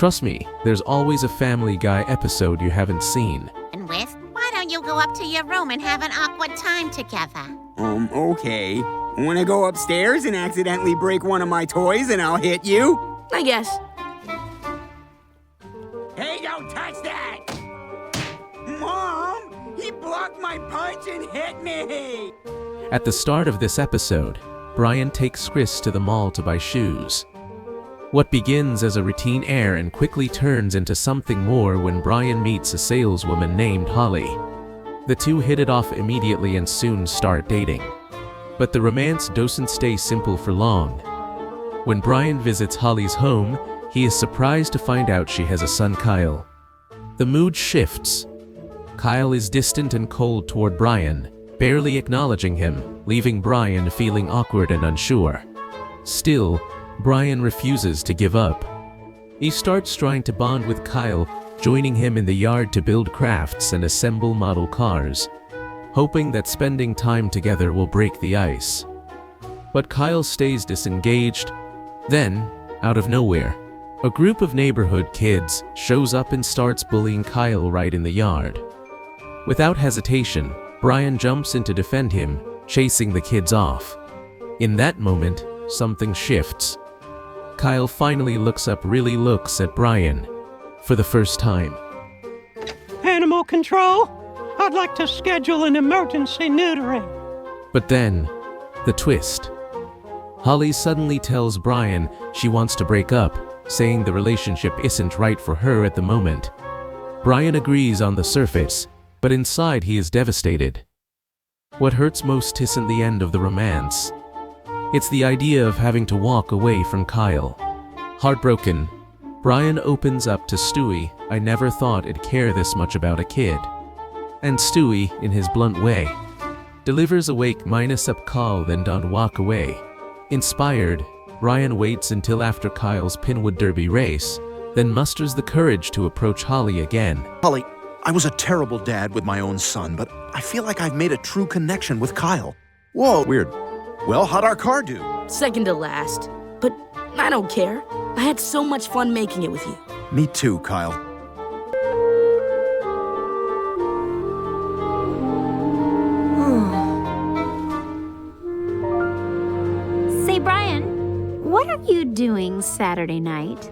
Trust me, there's always a Family Guy episode you haven't seen. And Whis, why don't you go up to your room and have an awkward time together? Okay. Wanna go upstairs and accidentally break one of my toys and I'll hit you? I guess. Hey, don't touch that! Mom! He blocked my punch and hit me! At the start of this episode, Brian takes Chris to the mall to buy shoes. What begins as a routine errand quickly turns into something more when Brian meets a saleswoman named Holly. The two hit it off immediately and soon start dating. But the romance doesn't stay simple for long. When Brian visits Holly's home, he is surprised to find out she has a son, Kyle. The mood shifts. Kyle is distant and cold toward Brian, barely acknowledging him, leaving Brian feeling awkward and unsure. Still, Brian refuses to give up. He starts trying to bond with Kyle, joining him in the yard to build crafts and assemble model cars, hoping that spending time together will break the ice. But Kyle stays disengaged. Then, out of nowhere, a group of neighborhood kids shows up and starts bullying Kyle right in the yard. Without hesitation, Brian jumps in to defend him, chasing the kids off. In that moment, something shifts. Kyle finally looks at Brian for the first time. Animal control? I'd like to schedule an emergency neutering. But then, the twist. Holly suddenly tells Brian she wants to break up, saying the relationship isn't right for her at the moment. Brian agrees on the surface, but inside he is devastated. What hurts most isn't the end of the romance. It's the idea of having to walk away from Kyle. Heartbroken, Brian opens up to Stewie. I never thought I'd care this much about a kid. And Stewie, in his blunt way, delivers a wake-up call then don't walk away. Inspired, Brian waits until after Kyle's Pinwood Derby race, then musters the courage to approach Holly again. Holly, I was a terrible dad with my own son, but I feel like I've made a true connection with Kyle. Whoa, weird. Well, how'd our car do? Second to last. But I don't care. I had so much fun making it with you. Me too, Kyle. Say, Brian, what are you doing Saturday night?